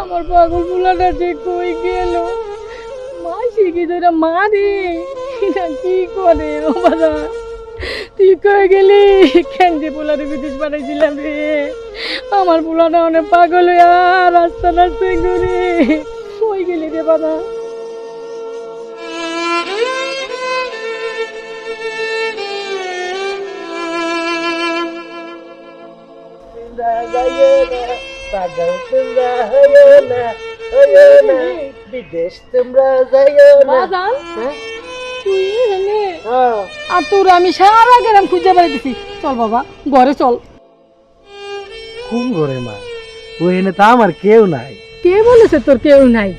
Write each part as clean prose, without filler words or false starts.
আমার পাগল পোলাটা যে কই গেল, মাসি কি তোরা মারে না কি করে? ও বাবা, তুই কই গেলি? কেন যে পোলারে বিদেশ পাঠাইছিলাম রে? আমার পোলাটা অনেক পাগল হইয়া রাস্তা রাস্তায় ঘুরে। কই গেলি রে বাবা? পাগল তোমরা হইও না, হইও না, বিদেশ তোমরা যাইও না। বাজান, হ্যাঁ? তুই এখানে? হ্যাঁ। আর তোর আমি সারা গেলাম খুঁজে বেড়াইতেছি। চল বাবা, ঘরে চল। কোন ঘরে মা? ওখানে তো আমার কেউ নাই। কে বলেছে তোর কেউ নাই?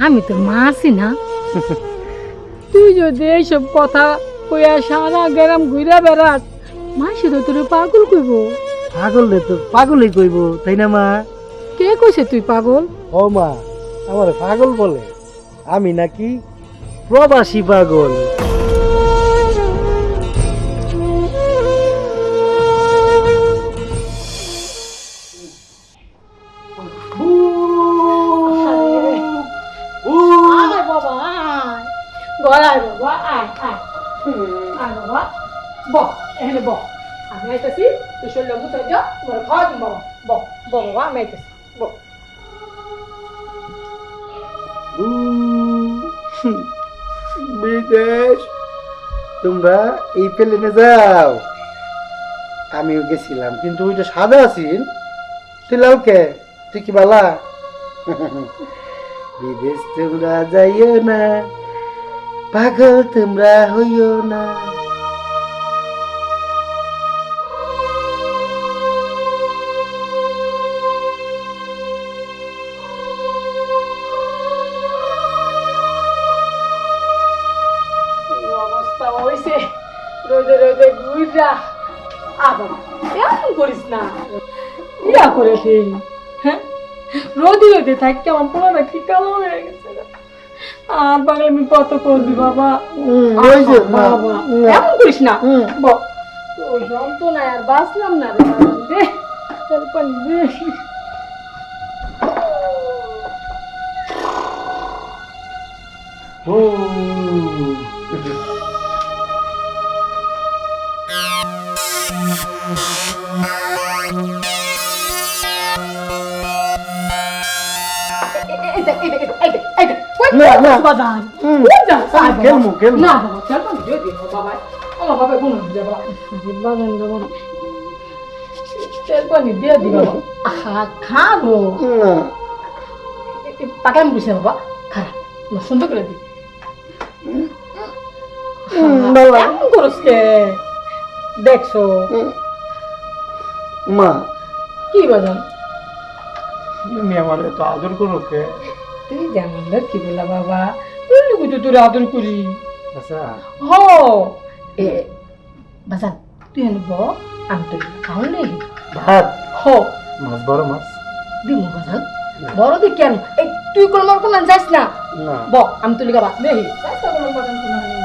আমি তোর মা আছি না? তুই যদি এইসব কথা কইয়া সারা গেলাম ঘুরে বেড়াস, মাসি তো তোর পাগল কইব। পাগল রে তো পাগলই কইব, তাই না মা? কে কইছে তুই পাগল? ও মা, আমার পাগল বলে? আমি নাকি প্রবাসী পাগল। আয় বাবা, আয়। ঘরে আয় বাবা, আয়, আয়। আয় বাবা, বহ, এখানে বহ। আমি আইতাছি, তুই শরীরটা মুছাই দিও, তোমার খাওয়া দিম বাবা। বহ, বহ বাবা, আমি আইতাছি, বহ। বিদেশ তোমরা এই প্লেনে যাও? আমিও গেছিলাম, কিন্তু ওইটা সাদা আছিস, তুই লাল কে? তুই কি বালা? বিদেশ তোমরা যাইও না, পাগল তোমরা হইও না। এই অবস্থা হইছে, রোদে রোদে ঘুইরা। বাবা, এমন করিস না, ইয়া করে দে। হ্যাঁ, রোদে রোদে থাকতে আমার পোলাটা কি কালো হয়ে গেছে রে। আর পাগলামি কত করবি বাবা? হইছে না। বাবা, এমন করিস না। বল, তোর যন্ত্রণায় আর বাঁচলাম না রে বাবা রে। চল পানি দে। না, না। খেলমু খেলমু। না বাবা, চল পানি দিয়ে দিও বাবা। আমার বাবা কোনো বুঝে বাবা। বাগান বাবা, চল পানি দিয়ে দি বাবা। আহা, খাবো। পাকাম বুঝে বাবা, খারাপ সুন্দর করে দি। এমন করস কে? দেখছো মা, কি বাজান? তুমি আমার এত আদর করো কে? তুই যেমন লক্ষ্মী বলা বাবা, তুই লুকু তো তোর আদর করি। আচ্ছা, হ এ বাজান, তুই আনব, আমি তো খাওয়া নেই। ভাত, হ মাছ, বড় মাছ। দিমু বাজান, বড় দিক কেন? এই তুই কোনো মার কোনো যাস না। না, ব, আমি তুলি গাবা নেই রাস্তা কোনো বাজান কোনো নেই।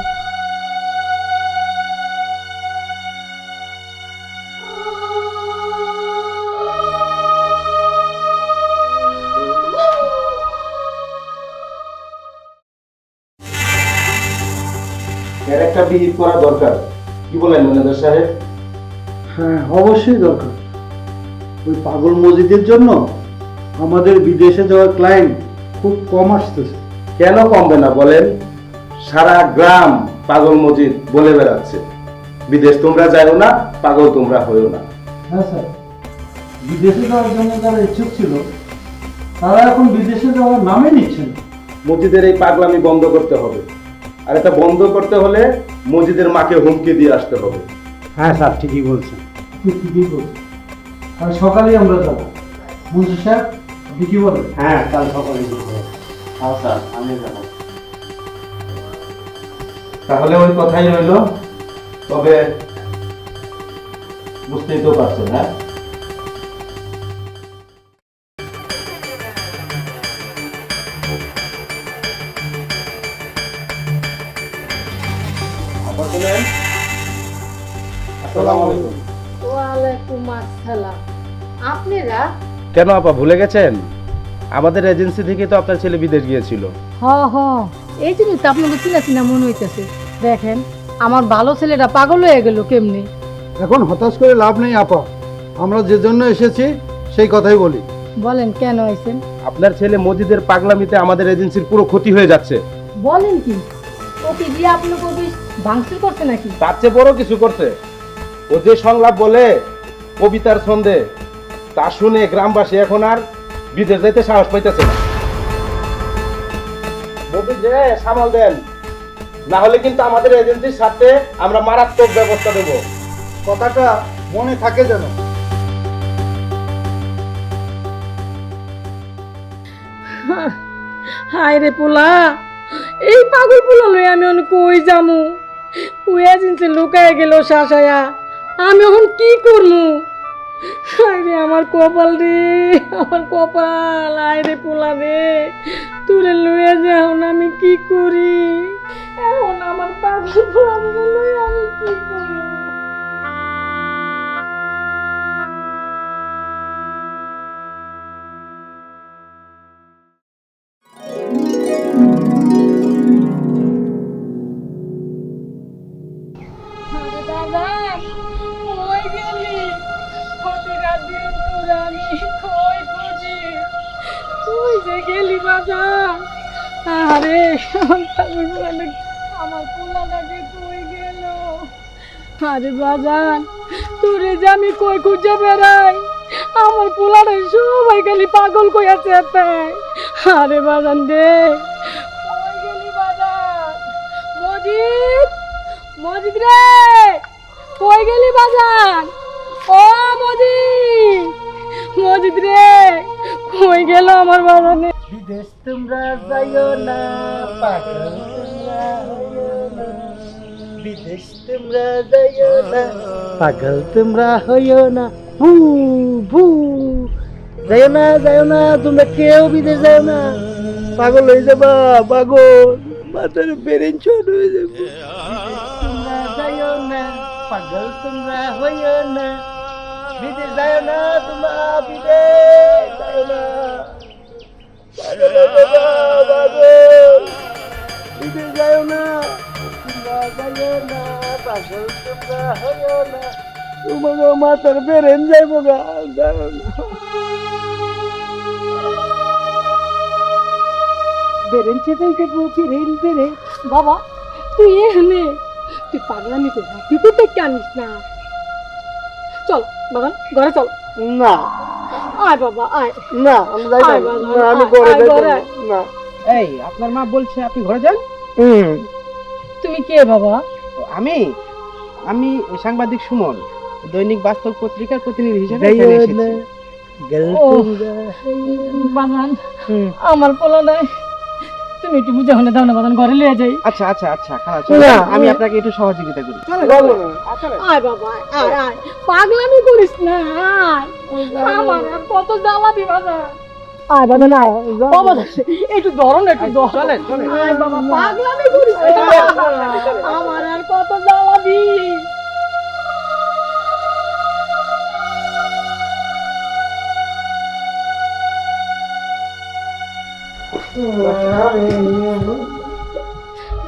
এর একটা বিহিত করা দরকার, কি বলেন ম্যানেজার সাহেব? হ্যাঁ, অবশ্যই দরকার। ওই পাগল মসজিদের জন্য আমাদের বিদেশে যাওয়ার ক্লায়েন্ট খুব কম আসতেছে। কেন কমবে না বলেন? সারা গ্রাম পাগল মসজিদ বলে বেড়াচ্ছে, বিদেশ তোমরা যাও না, পাগল তোমরা হইও না। হ্যাঁ স্যার, বিদেশে যাওয়ার জন্য যারা ইচ্ছুক ছিল তারা এখন বিদেশে যাওয়ার নামে নিচ্ছে না। মসজিদের এই পাগলামি বন্ধ করতে হবে, আর এটা বন্ধ করতে হলে মসজিদের মাকে হুমকি দিয়ে আসতে হবে। হ্যাঁ স্যার, ঠিকই বলছেন, আপনি ঠিকই বলছেন। কাল সকালেই আমরা যাবো। মুন্সি সাহেব, আপনি কি বলেন? হ্যাঁ, কাল সকালে যাবো। হ্যাঁ স্যার, আমি যাবো। তাহলে ওই কথাই রইল, তবে বুঝতেই তো পারছেন। হ্যাঁ, আসসালামু আলাইকুম। ওয়ালাইকুম আসসালাম। আপনারা? কেন আপা ভুলে গেছেন? আমাদের এজেন্সি থেকে তো আপনার ছেলে বিদেশ গিয়েছিল। হ হ, এই জন্যই তো আপনাকে চিনা চিনা মনে হইতেছে। দেখেন আমার ভালো ছেলেটা পাগল হয়ে গেল কেমনি। এখন হতাশ করে লাভ নেই আপা, আমরা যে জন্য এসেছি সেই কথাই বলি। বলেন কেন আইছেন? আপনার ছেলে মজিদের পাগলামিতে আমাদের এজেন্সির পুরো ক্ষতি হয়ে যাচ্ছে। বলেন কি, ওকে দিয়ে আপনাকে অফিস ভাঙচুর করছে নাকি? তার চেয়ে বড় কিছু করছে। ও যে সংলাপ বলে কবিতার ছন্দে, তা শুনে গ্রামবাসী এখন আর বিদেশ যাইতে সাহস পাইতেছে না। মজিদ যে সামাল দেন, না হলে কিন্তু আমাদের এজেন্সির সাথে আমরা মারাত্মক ব্যবস্থা দেব। কথাটা মনে থাকে যেন। হায় রে পোলা, এই পাগল পোলা লই আমি এখন কই যামু? ওই এজেন্সি লুকায় গেল শাসায়া, আমি এখন কি করমু? হায় রে আমার কপাল রে, আমার কপাল। হায় রে পোলা রে, তুরে লইয়া যাও না, আমি কি করি এখন? আমার পাগল পোলা লই আমি কি করি? আরে দাদা, কই গেলি? কত রাত দিন তোরা আমি কই খুঁজি, তুই যে গেলি বাজার। আরে আমার পোলাটাকে কই গেল? আরে বাজার, তোরে যে আমি কই খুঁজে বেড়াই, আমার পোলাটা সবাই খালি পাগল কইয়াছে তাই। আরে বাজান রে, কই গেলি বাজার? মজিদ, মজিদ রে, কই গেলি বাজান? ও মজিদ, মজিদ রে, কই গেল আমার বাজানে? বিদেশ তোমরা যাইও না, পাগল তোমরা হইও না। বিদেশ তোমরা যাইও না, পাগল তোমরা হইও না। ভু ভু, যাইও না, যাইও না, তোমরা কেউ বিদেশ যাইও না, পাগল হয়ে যাবা, পাগল, মাথার ব্রেন ছোট হয়ে যাবে। তোমরা যাইও না, পাগল তোমরা হইও না। বিদেশ যাইও না, তোমরা বিদেশ যাইও না, পাগল হয়ে যাবা, পাগল, বিদেশ যাইও না, তোমরা যাইও না, পাগল তোমরা হইও না। তোমাকে মাথার বেরেন যাইব গা, যাইও না। বেরেন চেপে যাবো, বেরেন বেরে। বাবা তুই এখানে, তুই পাগলামি করবি, তুই তো দেখতে আনিস না। চল বাগান, ঘরে চল। না আয় বাবা আয়। না, আমি যাইতাম আয় বাবা, না, আমি আয়, ঘরে আয়, যাইতাম ঘরে না। আয়। না। এই আপনার মা বলছে আপনি ঘরে যান। তুমি কে বাবা? আমি আমি সাংবাদিক সুমন, দৈনিক বাস্তব পত্রিকার প্রতিনিধি হিসেবে যাইও এখানে না, এসেছি। গেল ও। তোমরা। বাগান আমার পোলা নাই, তুমি একটু বুঝে হলে দাও না বাগান, ঘরে লিয়ে যাই। আচ্ছা আচ্ছা আচ্ছা, খারাপ চলুন, না, আমি আপনাকে একটু সহযোগিতা করি। যাবো না। আয় বাবা আয়, আয় আয়, পাগলামি করিস না, আয়। আমার আর কত জ্বালাবি বাজার। আয় বাজান আয়, ও বাজান একটু ধরো না, একটু ধরো। চলেন চলেন। আয় বাবা, পাগলামি করিস না, আমার আর কত জ্বালাবি।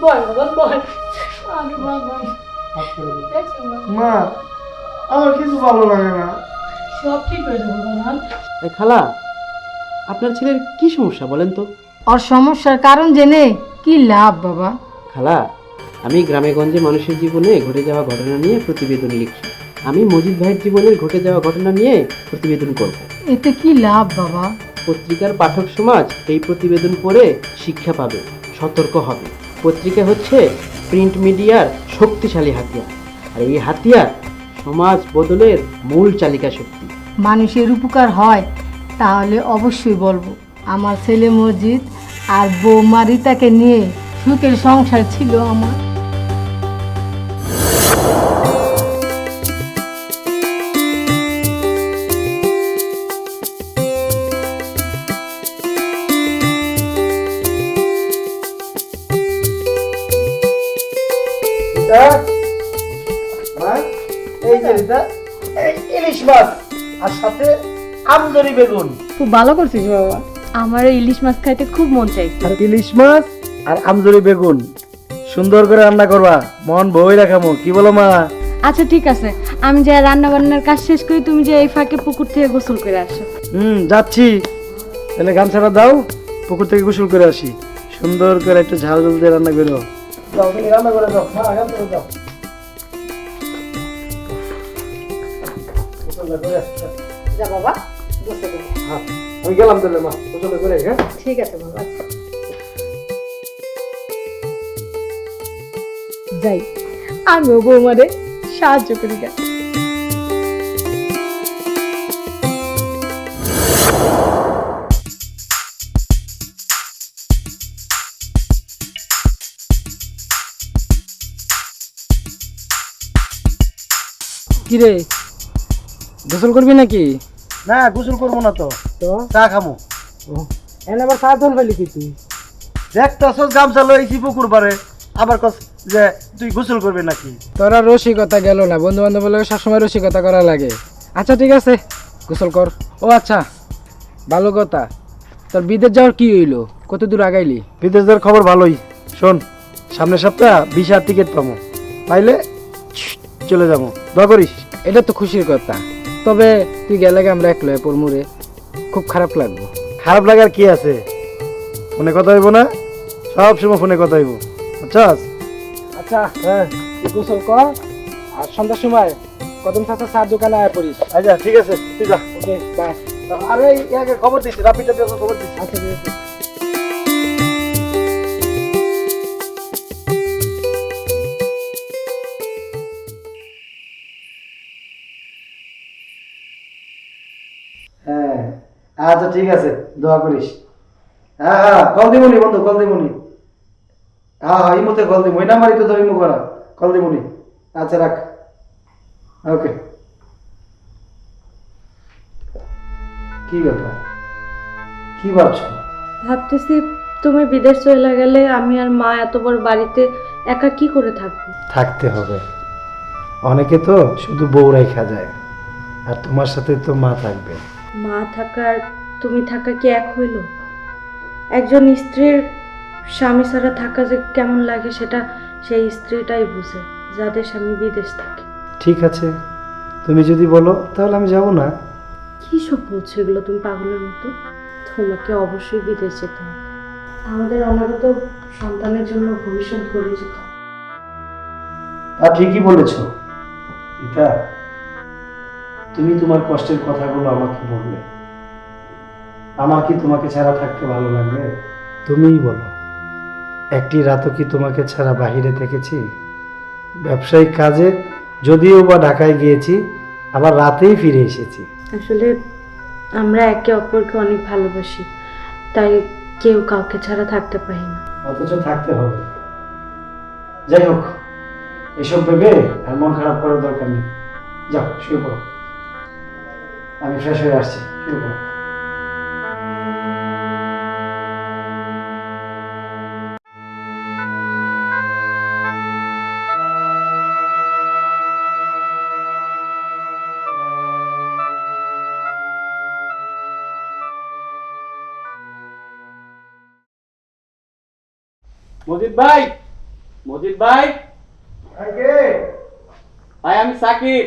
বল বাবা বল। আরে বাবা, দেখছো না? মা, আমার কিছু ভালো লাগে না। সব ঠিক হয়ে যাবে বাবা। এই খালা, আপনার ছেলের কি সমস্যা বলেন তো? ওর সমস্যার কারণ জেনে কি লাভ বাবা? খালা, আমি গ্রামে গঞ্জে মানুষের জীবনে ঘটে যাওয়া ঘটনা নিয়ে প্রতিবেদন লিখছি। আমি মজিদ ভাইয়ের জীবনের ঘটে যাওয়া ঘটনা নিয়ে প্রতিবেদন করব। এতে কি লাভ বাবা? পত্রিকার পাঠক সমাজ এই প্রতিবেদন পড়ে শিক্ষা পাবে, সতর্ক হবে। পত্রিকা হচ্ছে প্রিন্ট মিডিয়ার শক্তিশালী হাতিয়ার, আর এই হাতিয়ার সমাজ বদলের মূল চালিকা শক্তি। মানুষের উপকার হয় তাহলে অবশ্যই বলবো। আমার ছেলে মজিদ আর বৌমা রিতাকে নিয়ে সুখের সংসার ছিল আমার। মা, এই যে এটা, এই ইলিশ মাছ আর সাথে আমদরি বেগুন। খুব ভালো করছিস বাবা। আমার ইলিশ মাছ খাইতে খুব মন চাইছে। আর ইলিশ মাছ আর আমজুরি বেগুন সুন্দর করে রান্না করবা, মন বই রাখামো, কি বলো মা? আচ্ছা ঠিক আছে, আমি যাই রান্না বান্নার কাজ শেষ করি, তুমি যে এই ফাঁকে পুকুর থেকে গোসল করে আসো। যাচ্ছি। তাহলে গামছাটা দাও, পুকুর থেকে গোসল করে আসি। সুন্দর করে একটু ঝাল ঝাল দিয়ে রান্না করো। যাও তুমি রান্না করে দাও, মা গামছাটা দাও। যা বাবা, গোসল করে। হ্যাঁ, আমি গেলাম তাহলে মা, গোসল করে। হ্যাঁ ঠিক আছে বাবা। যাই, আমিও বৌমারে সাহায্য করি গা। কিরে, গোসল করবি নাকি? না, গোসল করবো না তো, চা খামো। এনে আবার সাধন ফেলি কি তুই? দেখতেছস গামছা লইছি পুকুর পারে, আবার কস যে তুই গোসল করবি নাকি? তোরা রসিকতা গেল না, বন্ধু বান্ধব বলে সবসময় রসিকতা করা লাগে। আচ্ছা ঠিক আছে, গোসল কর। ও আচ্ছা, ভালো কথা, তোর বিদেশ যাওয়ার কি হইলো? কত দূর আগাইলি? বিদেশ যাওয়ার খবর ভালোই। শোন, সামনের সপ্তাহ ভিসার টিকিট পাবো, পাইলে চলে যাবো, দোয়া করিস। এটা তো খুশির কথা, তবে তুই গেলে আমরা এক লয়ে পড়মুরে, খুব খারাপ লাগবো। খারাপ লাগার কি আছে? ফোনে কথা হইব না, সব সময় ফোনে কথা হইব, বুঝছস? আচ্ছা হ্যাঁ, গোসল কর, আর সন্ধ্যার সময় কদম চাচা চার দোকানে আয় পড়িস। আচ্ছা ঠিক আছে, তুই যা। Okay bye. আরে ইয়াকে খবর দিচ্ছি, রাপিটা খবর দিচ্ছি। আচ্ছা ঠিক আছে। হ্যাঁ আচ্ছা ঠিক আছে, দোয়া করিস। হ্যাঁ হ্যাঁ, কল দিবনি বন্ধু, কল দিবনি। হ্যাঁ হ্যাঁ, এই মতে কল দিব, ওই নাম্বারই তো ধরিমু করা, কল দিবনি। আচ্ছা রাখ, ওকে। কি ব্যাপার, কি ভাবছো? ভাবতেছি তুমি বিদেশ চলে গেলে আমি আর মা এত বড় বাড়িতে একা কি করে থাকবো। থাকতে হবে, অনেকে তো শুধু বউ রেখা যায়, আর তোমার সাথে তো মা থাকবে। মা থাকার তুমি থাকা কি এক হইল? একজন স্ত্রীর স্বামী ছাড়া থাকা যে কেমন লাগে সেটা সেই স্ত্রীটাই বুঝে, যাদের স্বামী বিদেশ থাকে। ঠিক আছে, তুমি যদি বলো তাহলে আমি যাব না। কি সব বলছো এগুলো তুমি পাগলের মতো? তোমাকে অবশ্যই বিদেশ যেতে হবে, আমাদের অনাগত সন্তানের জন্য ভবিষ্যৎ গড়ে যেতে হবে। তা ঠিকই বলেছ পিতা, তুমি তোমার কষ্টের কথাগুলো আমাকে বললে, আমার কি তোমাকে ছাড়া থাকতে ভালো লাগবে? তুমিই বলো, একটি রাতও কি তোমাকে ছাড়া বাহিরে থেকেছি? ব্যবসায়িক কাজে যদিও বা ঢাকায় গিয়েছি, আবার রাতেই ফিরে এসেছি। আসলে আমরা একে অপরকে অনেক ভালোবাসি, তাই কেউ কাউকে ছাড়া থাকতে পারি না। অথচ থাকতে হবে। যাই হোক, এসব ভেবে আর মন খারাপ করার দরকার নেই। যাও শুয়ে পড়ো, আমি ফ্রেশ হয়ে আসছি, শুয়ে পড়ো। মজিদ ভাই, মজিদ ভাই, ভাই আমি সাকিব।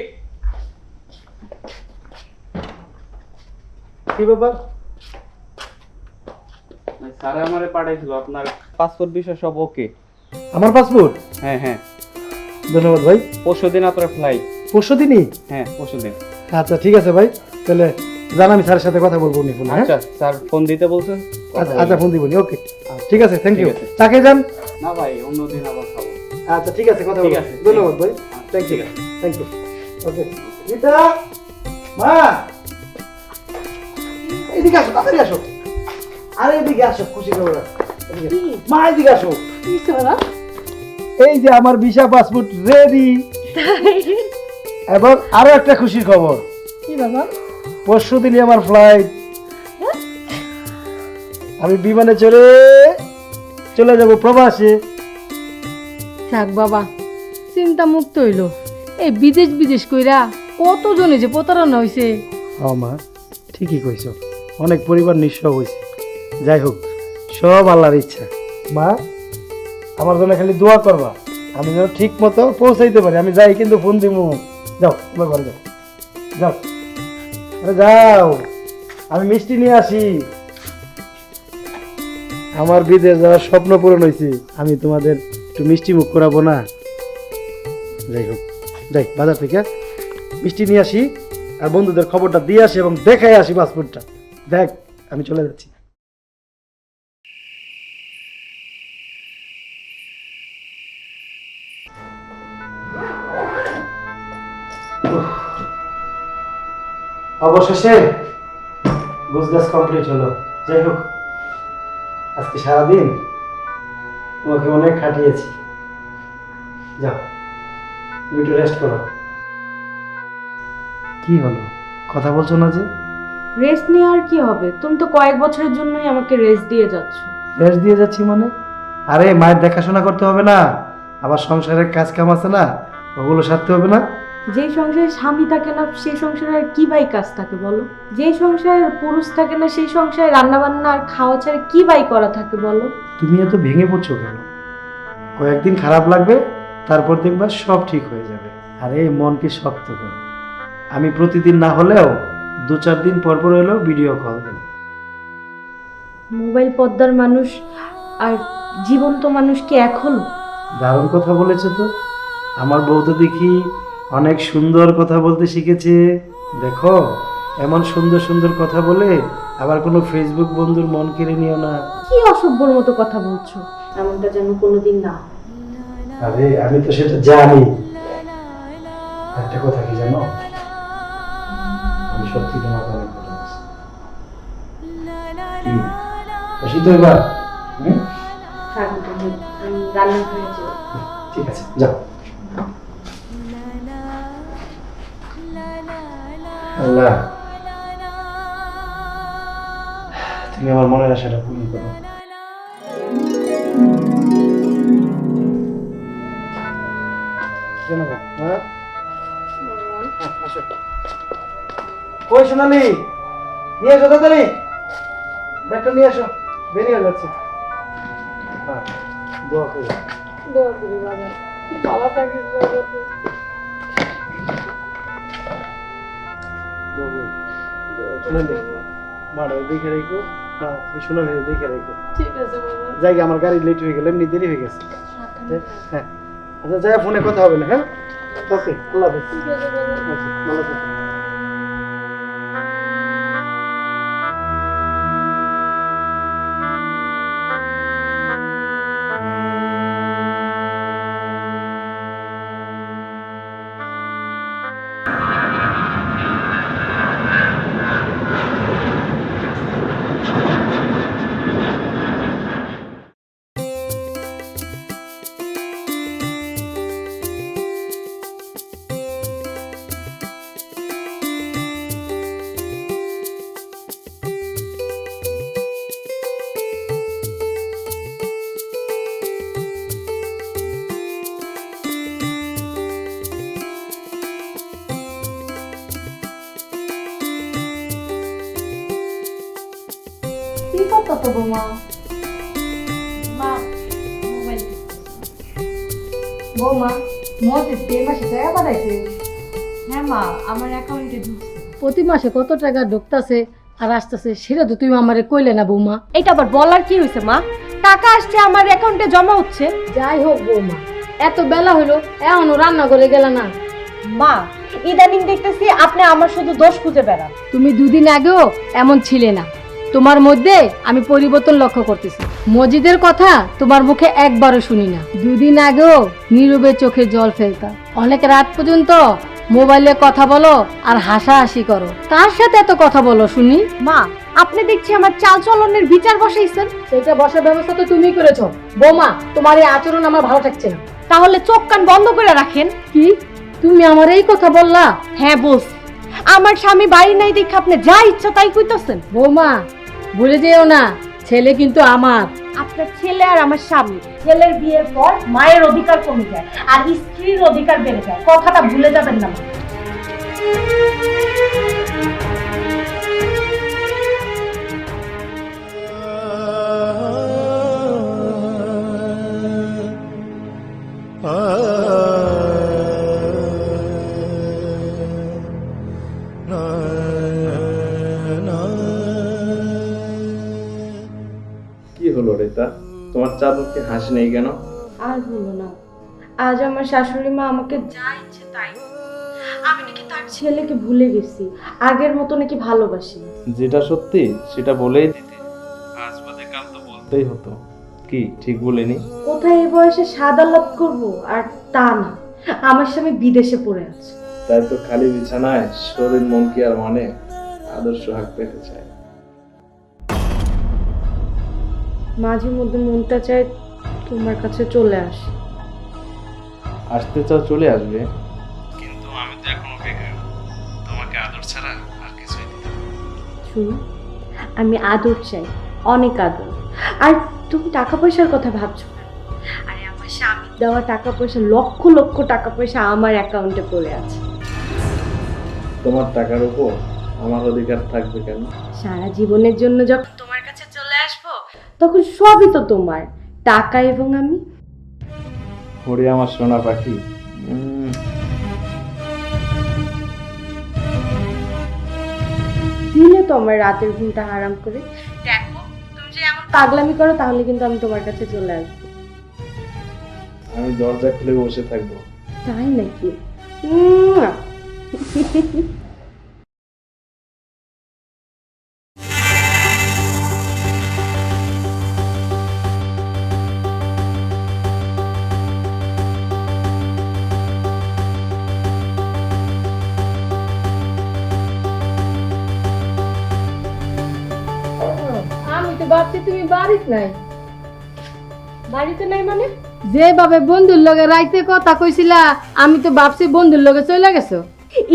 কি ব্যাপার? স্যার আমারে পাঠাইছিল, আপনার পাসপোর্ট বিষয় সব ওকে। আমার পাসপোর্ট? হ্যাঁ হ্যাঁ, ধন্যবাদ ভাই। পরশুদিন আপনার ফ্লাইট। পরশুদিনই? হ্যাঁ পরশুদিন। আচ্ছা ঠিক আছে ভাই, তাহলে জান আমি স্যারের সাথে কথা বলবো উনি ফোনে। আচ্ছা স্যার ফোন দিতে বলছেন। আচ্ছা ফোন দিবনি, ওকে ঠিক আছে, থ্যাংক ইউ। ঠিক আছে। চাকে যান। না ভাই, অন্যদিন আবার খাবো। আচ্ছা ঠিক আছে, কথা ঠিক বলবো। আছে, ধন্যবাদ ভাই, ঠিক থ্যাংক ইউ, আছে। Thank you. ওকে গীতা, মা এদিকে আসো, তাড়াতাড়ি আসো। আরে এদিকে আসো, খুশি খবর আছে। এদিকে। মা এদিকে আসো। এই যে আমার ভিসা পাসপোর্ট রেডি, এবং আরো একটা খুশির খবর। কি বাবা? পরশু দিনই আমার ফ্লাইট, আমি বিমানে চড়ে চলে যাব প্রবাসে। থাক বাবা, চিন্তা মুক্ত হইল। এই বিদেশ বিদেশ কইরা কতজনে যে প্রতারণা হইছে। হ্যাঁ মা, ঠিকই কইছো, অনেক পরিবার নিঃস্ব হয়েছে, যাই হোক, সব আল্লাহর ইচ্ছা। মা, আমার জন্য খালি দোয়া করবা, আমি যেন ঠিক মতো পৌঁছাইতে পারি। আমি যাই কিন্তু ফোন দিব। যাও তোমার ঘরে যাও, যাও, আরে যাও, আমি মিষ্টি নিয়ে আসি। আমার বিদেশ যাওয়ার স্বপ্ন পূরণ হয়েছে, আমি তোমাদের একটু মিষ্টি মুখ করাবো না? যাই হোক, যাই বাজার থেকে মিষ্টি নিয়ে আসি, আর বন্ধুদের খবরটা দিয়ে আসি এবং দেখাই আসি পাসপোর্টটা। দেখ, আমি চলে যাচ্ছি। অবশেষে গোছগাছ কমপ্লিট হলো। যাই হোক, আজকে সারাদিন তোমাকে অনেক খাটিয়েছি। যাও, তুমি একটু রেস্ট করো। কি হলো, কথা বলছো না যে? রেস্ট নিয়ে আর কি হবে? তুমি তো কয়েক বছরের জন্যই আমাকে রেস্ট দিয়ে যাচ্ছ। রেস্ট দিয়ে যাচ্ছি মানে? আরে মায়ের দেখাশোনা করতে হবে না? আবার সংসারের কাজ কাম আছে না, ওগুলো সারতে হবে না? যেই সংসারে স্বামী থাকে না সেই সংসারে আর কি বাই কাজ থাকে বলো? যেই সংসারে পুরুষ থাকে না সেই সংসারে রান্না বান্না আর খাওয়া ছাড়া কি বাই করা থাকে বলো? তুমি এত ভেঙে পড়ছো কেন? কয়েকদিন খারাপ লাগবে, তারপর দেখবা সব ঠিক হয়ে যাবে। আরে মনকে শক্ত করো। আমি প্রতিদিন না হলেও 2-4 দিন পর পর হলেও ভিডিও কল দেব। মোবাইল পর্দার মানুষ আর জীবন্ত মানুষ কি এক হলো? দারুণ কথা বলেছো তো। আমার বউ তো দেখি অনেক সুন্দর কথা বলতে শিখেছে। দেখো, এমন সুন্দর সুন্দর কথা বলে আবার কোনো ফেসবুক বন্ধুর মন কেড়ে নিও না। কি অসভ্যর মতো কথা বলছো? এমনটা যেন কোনোদিন না হয়। আরে আমি তো সেটা জানি। একটা কথা কি জানো, আমি সত্যি তোমাকে অনেক ভালোবাসি। কি খুশি তো এবার? থাকো তুমি, আমি রান্না করে যাই। ঠিক আছে, যাও। আল্লাহ, তুমি আমার মনের আশাটা পূরণ করো। জানাবো, হ্যাঁ? আসো। কই সোনালি, নিয়ে এসো তাড়াতাড়ি, ব্যাগটা নিয়ে এসো, বেরিয়ে যাচ্ছে। হ্যাঁ, দোয়া করো। দোয়া করি বাবা, ভালো থাকিস বাবা। সোনালি, মারা দেখে রেখো। হ্যাঁ, সোনালি দেখে রেখো। ঠিক আছে বাবা। যাই, আমার গাড়ি লেট হয়ে গেল, এমনি দেরি হয়ে গেছে। হ্যাঁ, আচ্ছা যাই, ফোনে কথা হবে না? হ্যাঁ, ওকে, আল্লাহ হাফেজ। ঠিক আছে বাবা। আচ্ছা, ভালো থাকো। কি করতেছো বৌমা? মা, মোবাইল বৌমা, মজিদ এই মাসে টাকা পাঠাইছে? হ্যাঁ মা, আমার অ্যাকাউন্টে ঢুকছে। প্রতি মাসে কত টাকা ঢুকতাছে আর আসতেছে সেটা তো তুমি আমারে কইলে না বৌমা। এটা আবার বলার কি হয়েছে মা? টাকা আসছে, আমার অ্যাকাউন্টে জমা হচ্ছে। যাই হোক বৌমা, এত বেলা হইলো এখনো রান্না করে গেল না। মা, ইদানিং দেখতেছি আপনি আমার শুধু দোষ খুঁজে বেড়ান। তুমি দুদিন আগেও এমন ছিলে না, তোমার মধ্যে আমি পরিবর্তন লক্ষ্য করতেছি। মজিদের কথা তোমার মুখে একবারও শুনি না। দুদিন আগেও নীরবে চোখে জল ফেলতা, অনেক রাত পর্যন্ত মোবাইলে কথা বলো আর হাসাহাসি করো। কার সাথে এত কথা বলো শুনি? মা, আপনি দেখছি আমার চাল চলনের বিচার বসাইছেন। সেটা বসার ব্যবস্থা তো তুমি করেছো বৌমা। তোমার এই আচরণ আমার ভালো লাগছে না। তাহলে চোখ কান বন্ধ করে রাখেন। কি তুমি আমার এই কথা বললা? হ্যাঁ বলছি, আমার স্বামী বাড়ি নাই দেখে আপনি যা ইচ্ছা তাই কইতেছেন। বৌমা, ভুলে যেও না ছেলে কিন্তু আমার। আপনার ছেলে আর আমার স্বামী, ছেলের বিয়ের পর মায়ের অধিকার কমে যায় আর স্ত্রীর অধিকার বেড়ে যায়, কথাটা ভুলে যাবেন না মা। রিতা, তোমার চাঁদ মুখে হাসি নেই কেন? আর বলো না, আজ আমার শাশুড়ি মা আমাকে যা ইচ্ছে তাই বলে। আমি নাকি তার ছেলেকে ভুলে গেছি, আগের মতো নাকি ভালোবাসি না। যেটা সত্যি সেটা বলেই দিতে, আজ বাদে কাল তো বলতেই হতো। কি ঠিক বলিনি? কোথায় এই বয়সে সাদা লাভ করবো? আর তা না, আমার স্বামী বিদেশে পড়ে আছে। তাই তো খালি বিছানায় শরীর মন কি আর মানে, আদর্শ হাক পেতে চায়। মাঝে মধ্যে মনটা চায় তোমার কাছে চলে আসি। আসতে চাও চলে আসবে, কিন্তু আমি তো এখনো বেকার, তোমাকে আদর ছাড়া আর কিছুই দিতে পারবো না। শুনো, আমি আদর চাই, অনেক আদর। আর তুমি টাকা পয়সার কথা ভাবছো না। আরে আমার স্বামী দেওয়া টাকা পয়সা, লক্ষ লক্ষ টাকা পয়সা আমার অ্যাকাউন্টে পড়ে আছে। তোমার টাকার উপর আমার অধিকার থাকবে কেন? সারা জীবনের জন্য যখন তোমার কাছে চলে আসবো, তখন সবই তো তোমার, টাকা এবং আমি। ওরে আমার সোনা পাখি, দিলে তো আমার রাতের ঘুমটা হারাম করে। দেখো, তুমি যে এমন পাগলামি করো, তাহলে কিন্তু আমি তোমার কাছে চলে আসবো। আমি দরজা খুলে বসে থাকবো। তাই নাকি? উম্মুয়া। আমি তো ভাবছি তুমি বাড়িতে নাই। বাড়িতে নাই মানে? যেভাবে বন্ধুর লগে রাইতে কথা কইছিলা, আমি তো ভাবছি বন্ধুর লগে চলে গেছো।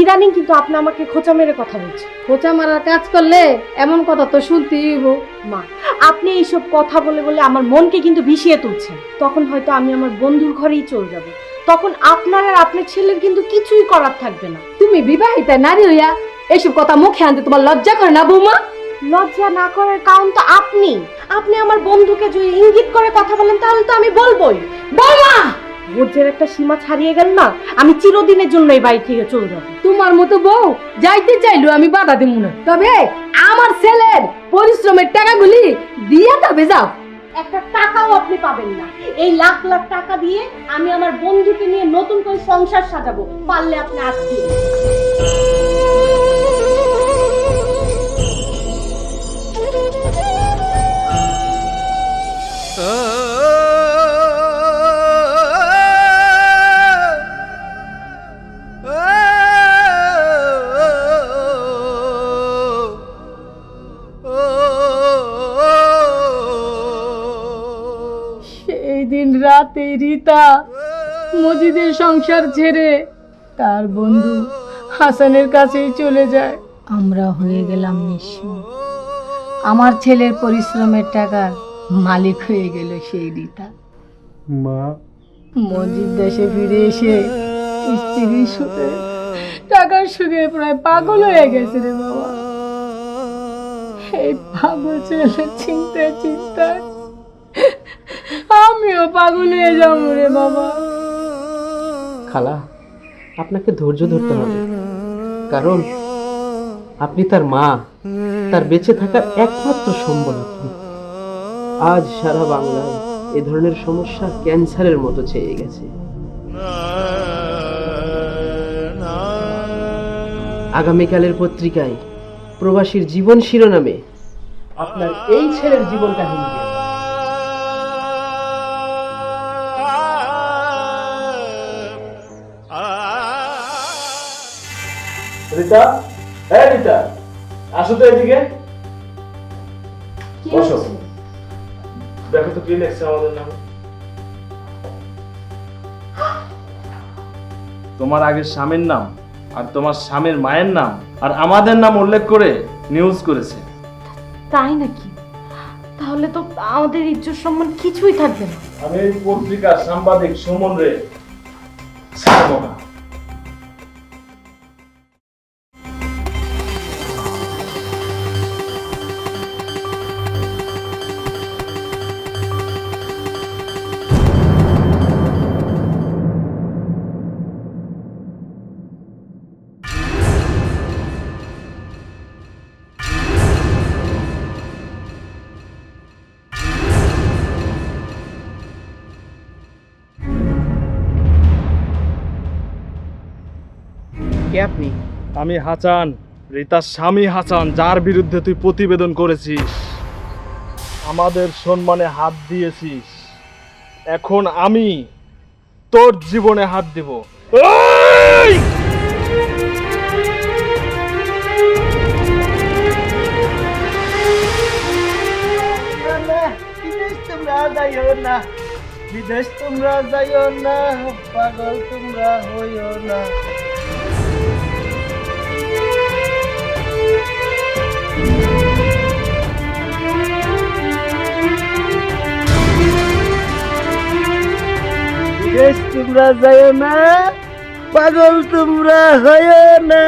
ইদানিং কিন্তু আপনি আমাকে খোঁচা মেরে কথা বলছেন। খোঁচা মারার কাজ করলে এমন কথা তো শুনতেই হইব। মা, আপনি এইসব কথা বলে বলে আমার মনকে কিন্তু বিষিয়ে তুলছেন। তখন হয়তো আমি আমার বন্ধুর ঘরেই চলে যাব। তখন আপনার আর আপনার ছেলের কিন্তু কিছুই করার থাকবে না। তুমি বিবাহিতা নারী হইয়া এইসব কথা মুখে আনতে তোমার লজ্জা করে না বৌমা? লজ্জা না করার কারণ তো আপনি। আপনি আমার বন্ধুকে যদি ইঙ্গিত করে কথা বলেন, তাহলে তো আমি বলবোই। বৌমা, ধৈর্যের একটা সীমা ছাড়িয়ে গেল না, আমি চিরদিনের জন্য এই বাড়ি থেকে চলে যাব। তোমার মতো বউ যাইতে চাইলো আমি বাধা দিব না, তবে আমার ছেলের পরিশ্রমের টাকাগুলি দিয়ে তবে যাও। একটা টাকাও আপনি পাবেন না। এই লাখ লাখ টাকা দিয়ে আমি আমার বন্ধুকে নিয়ে নতুন করে সংসার সাজাবো। পারলে আপনি আজকে সেই দিন রাতে রীতা মজিদের সংসার ছেড়ে তার বন্ধু হাসানের কাছেই চলে যায়। আমরা হয়ে গেলাম নিঃস্ব। আমার ছেলের পরিশ্রমের টাকার মালিক হয়ে গেল সেই রীতা। মা, মজিদ দেশে ফিরে এসে স্ত্রীর সুখে টাকার সুখে প্রায় পাগল হয়ে গেছে রে বাবা। এই পাগল ছেলে চিন্তায় চিন্তায় আমিও পাগল হয়ে যাবো রে বাবা। খালা, আপনাকে ধৈর্য ধরতে হবে, কারণ আপনি তার মা, তার বেঁচে থাকার একমাত্র সম্বল আপনি। আজ সারা বাংলায় এ ধরনের সমস্যা ক্যান্সারের মতো ছেয়ে গেছে। আগামীকালের পত্রিকায় প্রবাসীর জীবন শিরোনামে আপনার এই ছেলের জীবন কাহিনী দিয়ে রিতা, হ্যাঁ রিতা, আসো তো এদিকে। বসো, দেখো তো কি লেখছে আমাদের নামে। তোমার আগের স্বামীর নাম আর তোমার স্বামীর মায়ের নাম আর আমাদের নাম উল্লেখ করে নিউজ করেছে। তাই নাকি? তাহলে তো আমাদের ইজ্জত সম্মান কিছুই থাকবে না। আমি এই পত্রিকার সাংবাদিক সুমন রে ছাড়বো না। কে আপনি? আমি হাসান, রিতার স্বামী হাসান, যার বিরুদ্ধে তুই প্রতিবেদন করেছিস, আমাদের সম্মানে হাত দিয়েছিস। এখন আমি তোর জীবনে হাত দেব। এই! বিদেশ তোমরা যাইও না, বিদেশ তোমরা যাইও না, পাগল তোমরা হইও না। বিদেশ তোমরা যাইও না, পাগল তোমরা হইও না।